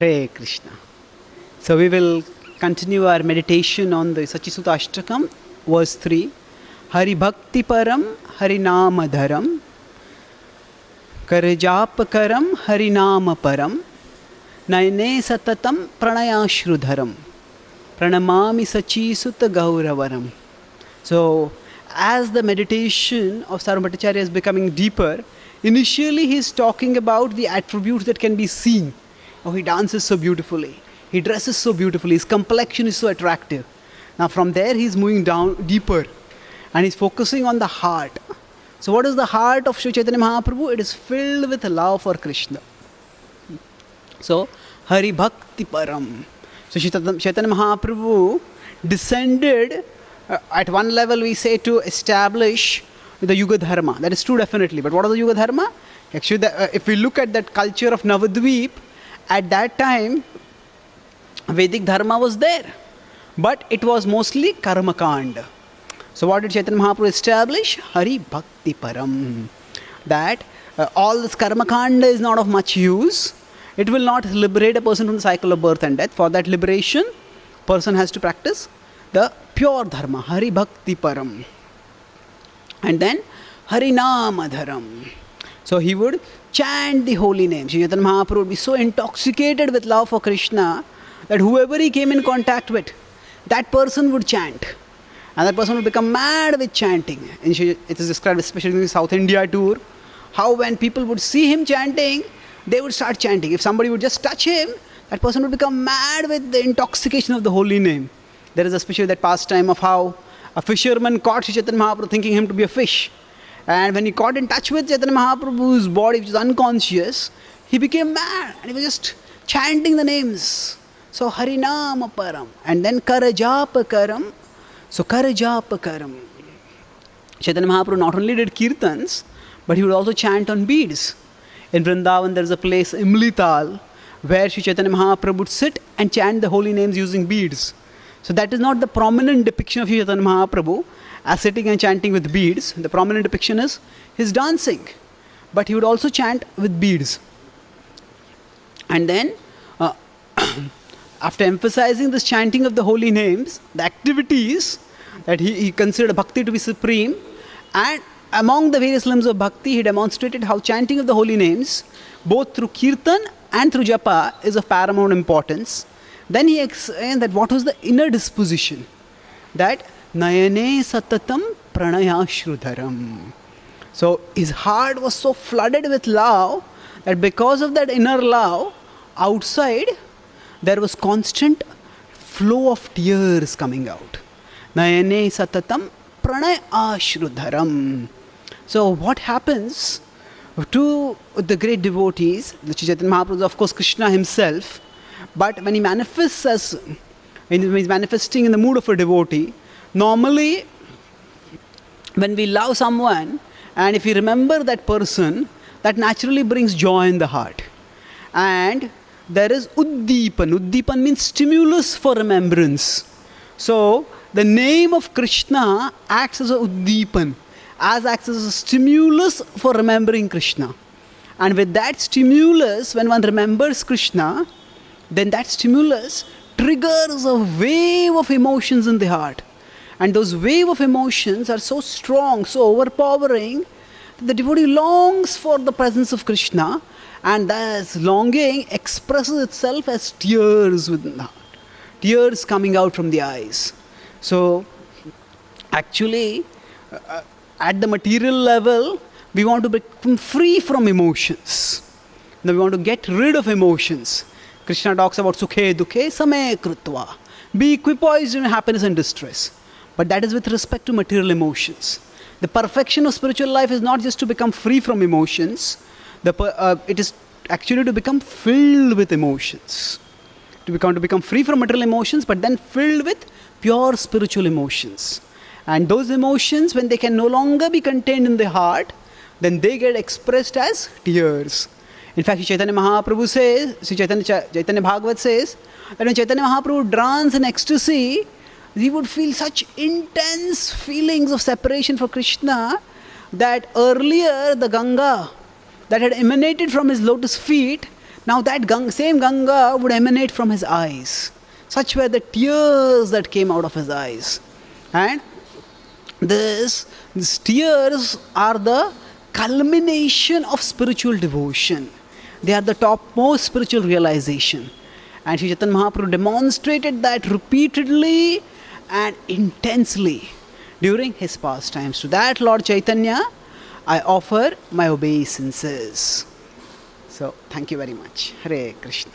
Hare Krishna. So we will continue our meditation on the Sachisutastakam, verse 3. Hari-bhakti-paraṁ, hari-nāma-dharaṁ, kara-japya-karaṁ, hari-nāma-param, nayane satataṁ, praṇayāśru-dharaṁ, praṇamāmi śacī-suta-gaura-varam. So, as the meditation of Sarvabhauma Bhattacharya is becoming deeper, initially he is talking about the attributes that can be seen. Oh, he dances so beautifully, he dresses so beautifully, his complexion is so attractive. Now from there he is moving down deeper and he's focusing on the heart. So what is the heart of Sri Chaitanya Mahaprabhu? It is filled with love for Krishna. So, hari-bhakti-paraṁ. So Chaitanya Mahaprabhu descended at one level, we say, to establish the Yuga Dharma. That is true, definitely. But what is the Yuga Dharma? Actually, if we look at that culture of Navadvip, at that time, Vedic Dharma was there. But it was mostly Karmakanda. So what did Chaitanya Mahaprabhu establish? Hari-bhakti-paraṁ. That all this Karmakanda is not of much use. It will not liberate a person from the cycle of birth and death. For that liberation, person has to practice the pure dharma, hari-bhakti-paraṁ. And then hari-nāma-dharaṁ. So he would chant the holy name. Sri Chaitanya Mahaprabhu would be so intoxicated with love for Krishna that whoever he came in contact with, that person would chant. And that person would become mad with chanting. And it is described especially in the South India tour, how when people would see him chanting, they would start chanting. If somebody would just touch him, that person would become mad with the intoxication of the holy name. There is especially that pastime of how a fisherman caught Sri Chaitanya Mahaprabhu thinking him to be a fish. And when he got in touch with Chaitanya Mahaprabhu's body, which was unconscious, he became mad and he was just chanting the names. So hari-nāma-param. And then kara-japya-karaṁ. So kara-japya-karaṁ. Chaitanya Mahaprabhu not only did kirtans, but he would also chant on beads. In Vrindavan there is a place, Imlital, where Sri Chaitanya Mahaprabhu would sit and chant the holy names using beads. So that is not the prominent depiction of Sri Chaitanya Mahaprabhu as sitting and chanting with beads. The prominent depiction is his dancing. But he would also chant with beads. And then, after emphasizing this chanting of the holy names, the activities that he considered bhakti to be supreme, and among the various limbs of bhakti, he demonstrated how chanting of the holy names, both through kirtan and through japa, is of paramount importance. Then he explained that what was the inner disposition, that nayane satataṁ praṇayāśru-dharaṁ. So his heart was so flooded with love that because of that inner love, outside there was constant flow of tears coming out. Nayane satataṁ praṇayāśru-dharaṁ. So what happens to the great devotees, the Chaitanya Mahaprabhu is of course Krishna himself, but when he manifests as, when he is manifesting in the mood of a devotee, normally when we love someone and if we remember that person, that naturally brings joy in the heart. And there is uddipan. Uddipan means stimulus for remembrance. So the name of Krishna acts as a uddipan, acts as a stimulus for remembering Krishna. And with that stimulus, when one remembers Krishna, then that stimulus triggers a wave of emotions in the heart. And those wave of emotions are so strong, so overpowering, that the devotee longs for the presence of Krishna, and that longing expresses itself as tears within the heart. Tears coming out from the eyes. So, actually, at the material level, we want to become free from emotions. Now we want to get rid of emotions. Krishna talks about sukhe dukhe same krutva. Be equipoised in happiness and distress. But that is with respect to material emotions. The perfection of spiritual life is not just to become free from emotions. It is actually to become filled with emotions. To become free from material emotions, but then filled with pure spiritual emotions. And those emotions, when they can no longer be contained in the heart, then they get expressed as tears. In fact, Chaitanya Mahaprabhu says, Chaitanya Bhagavat says, that when Chaitanya Mahaprabhu danced in ecstasy, he would feel such intense feelings of separation for Krishna that earlier the Ganga that had emanated from his lotus feet Now that same Ganga would emanate from his eyes. Such were the tears that came out of his eyes. And these tears are the culmination of spiritual devotion. They are the topmost spiritual realization. And Sri Chaitanya Mahaprabhu demonstrated that repeatedly and intensely during his pastimes. To that Lord Chaitanya, I offer my obeisances. So, thank you very much. Hare Krishna.